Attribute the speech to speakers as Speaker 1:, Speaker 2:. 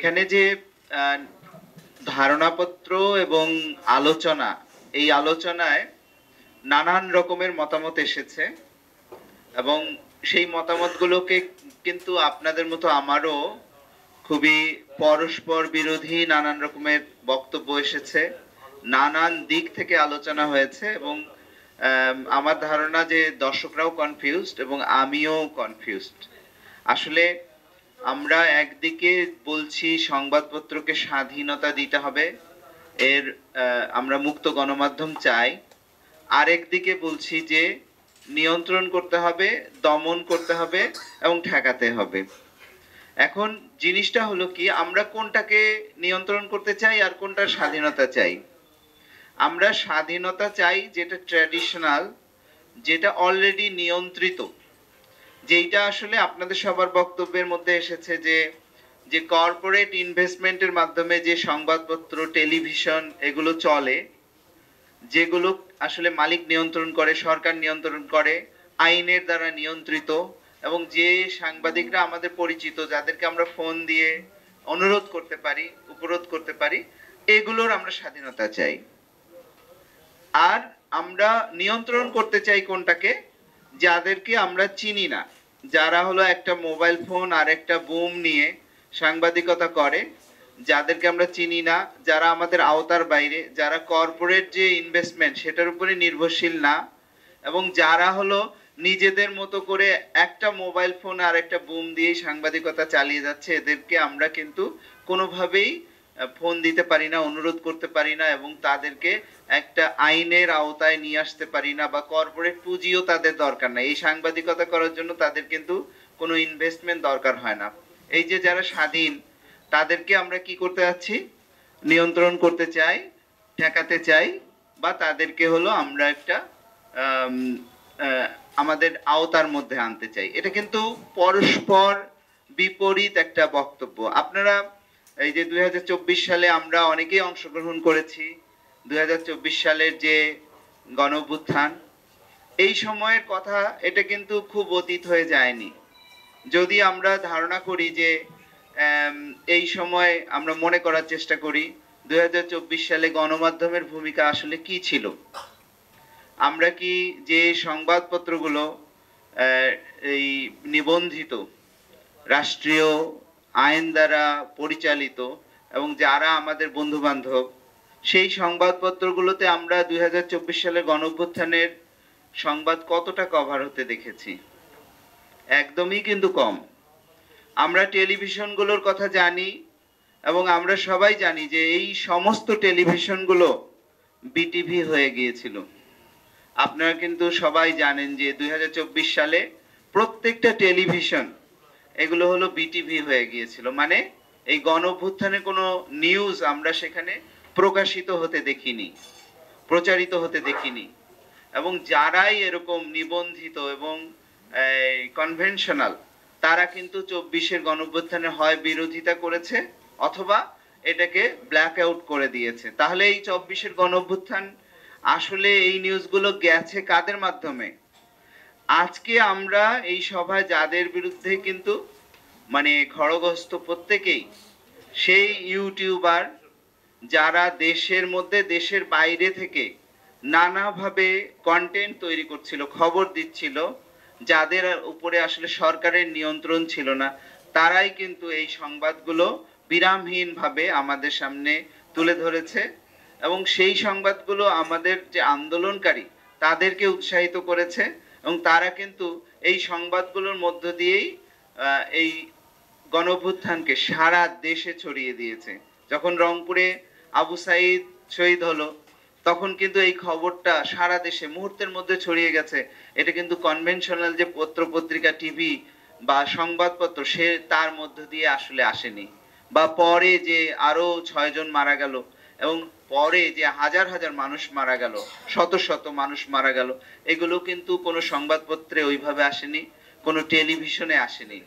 Speaker 1: এখানে যে ধারণাপত্র এবং আলোচনা, এই আলোচনায় নানান রকমের মতামত এসেছে এবং সেই মতামতগুলোকে কিন্তু আপনাদের মতো আমারও খুবই পরস্পর বিরোধী নানান রকমের বক্তব্য এসেছে, নানান দিক থেকে আলোচনা হয়েছে এবং আমার ধারণা যে দর্শকরাও কনফিউজড এবং আমিও কনফিউজড। আসলে আমরা একদিকে বলছি সংবাদপত্রকে স্বাধীনতা দিতে হবে, আমরা মুক্ত গণমাধ্যম চাই, আরেকদিকে বলছি যে নিয়ন্ত্রণ করতে হবে, দমন করতে হবে এবং ঠেকাতে হবে। এখন জিনিসটা হলো কি, আমরা কোনটাকে নিয়ন্ত্রণ করতে চাই আর কোনটার স্বাধীনতা চাই? আমরা স্বাধীনতা চাই যেটা ট্র্যাডিশনাল, যেটা অলরেডি নিয়ন্ত্রিত, যেটা আসলে আপনাদের সবার বক্তব্যের মধ্যে এসেছে যে কর্পোরেট ইনভেস্টমেন্টের মাধ্যমে যে সংবাদপত্র, টেলিভিশন এগুলো চলে, যেগুলো আসলে মালিক নিয়ন্ত্রণ করে, সরকার নিয়ন্ত্রণ করে, আইনের দ্বারা নিয়ন্ত্রিত, এবং যে সাংবাদিকরা আমাদের পরিচিত, যাদেরকে আমরা ফোন দিয়ে অনুরোধ করতে পারি, উপরোধ করতে পারি, এগুলোর আমরা স্বাধীনতা চাই। আর আমরা নিয়ন্ত্রণ করতে চাই কোনটাকে? যাদেরকে আমরা চিনি না, যারা হলো একটা মোবাইল ফোন আর একটা বুম নিয়ে সাংবাদিকতা করে, যাদেরকে আমরা চিনি না, যারা আমাদের আওতার বাইরে, যারা কর্পোরেট যে ইনভেস্টমেন্ট সেটার উপরে নির্ভরশীল না, এবং যারা হলো নিজেদের মতো করে একটা মোবাইল ফোন আর একটা বুম দিয়ে সাংবাদিকতা চালিয়ে যাচ্ছে, এদেরকে আমরা কিন্তু কোনোভাবেই ফোন দিতে পারি না, অনুরোধ করতে পারি না, এবং তাদেরকে একটা আইনের আওতায় নিয়ে আসতে পারি না, বা কর্পোরেট পুঁজিও তাদের দরকার নাই। এই সাংবাদিকতা করার জন্য তাদের কিন্তু কোনো ইনভেস্টমেন্ট দরকার হয় না। এই যে যারা স্বাধীন, তাদেরকে আমরা কি করতে যাচ্ছি? নিয়ন্ত্রণ করতে চাই, ঠেকাতে চাই, বা তাদেরকে হলো আমরা একটা আমাদের আওতার মধ্যে আনতে চাই। এটা কিন্তু পরস্পর বিপরীত একটা বক্তব্য। আপনারা এই যে 2024 সালে আমরা অনেকেই অংশগ্রহণ করেছি, 2024 সালের যে গণঅভ্যুত্থান, এই সময়ের কথা, এটা কিন্তু খুব অতীত হয়ে যায়নি। যদি আমরা ধারণা করি যে এই সময় আমরা মনে করার চেষ্টা করি 2024 সালে গণমাধ্যমের ভূমিকা আসলে কি ছিল, আমরা কি যে সংবাদপত্রগুলো এই নিবন্ধিত, রাষ্ট্রীয় আইন দ্বারা পরিচালিত, এবং যারা আমাদের বন্ধু বান্ধব, সেই সংবাদপত্রগুলোতে আমরা 2024 সালের গণঅভ্যুত্থানের সংবাদ কতটা কভার হতে দেখেছি? একদমই কিন্তু কম। আমরা টেলিভিশনগুলোর কথা জানি, এবং আমরা সবাই জানি যে এই সমস্ত টেলিভিশনগুলো বিটিভি হয়ে গিয়েছিল। আপনারা কিন্তু সবাই জানেন যে 2024 সালে প্রত্যেকটা টেলিভিশন এগুলো হলো বিটিভি হয়ে গিয়েছিল। মানে এই গণঅভ্যুত্থানে কোনো নিউজ আমরা সেখানে প্রকাশিত হতে দেখিনি, প্রচারিত হতে দেখিনি। এবং যারাই এরকম নিবন্ধিত এবং কনভেনশনাল, তারা কিন্তু 24-এর গণঅভ্যুত্থানে হয় বিরোধিতা করেছে, অথবা এটাকে ব্ল্যাক আউট করে দিয়েছে। তাহলে এই 24-এর গণঅভ্যুত্থান আসলে এই নিউজগুলো গেছে কাদের মাধ্যমে? আজকে আমরা এই সভায় যাদের বিরুদ্ধে কিন্তু মানে খড়গহস্ত প্রত্যেকেই সেই ইউটিউবার, যারা দেশের মধ্যে দেশের বাইরে থেকে নানাভাবে কন্টেন্ট তৈরি করছিল, খবর দিচ্ছিল, যাদের উপরে আসলে সরকারের নিয়ন্ত্রণ ছিল না, তারাই কিন্তু এই সংবাদগুলো বিরামহীনভাবে আমাদের সামনে তুলে ধরেছে, এবং সেই সংবাদগুলো আমাদের যে আন্দোলনকারী তাদেরকে উৎসাহিত করেছে, এবং তারা কিন্তু এই সংবাদগুলোর মধ্য দিয়েই এই গণঅভ্যুত্থানকে সারা দেশে ছড়িয়ে দিয়েছে। যখন রংপুরে আবু সাইদ শহীদ হলো, তখন কিন্তু এই খবরটা সারা দেশে মুহূর্তের মধ্যে ছড়িয়ে গেছে। এটা কিন্তু কনভেনশনাল যে পত্র পত্রিকা, টিভি বা সংবাদপত্র, সে তার মধ্য দিয়ে আসলে আসেনি। বা পরে যে আরো 6 জন মারা গেল, এবং পরে যে হাজার হাজার মানুষ মারা গেল, শত শত মানুষ মারা গেল, এগুলো কিন্তু কোনো সংবাদপত্রে ওইভাবে আসেনি, কোনো টেলিভিশনে আসেনি।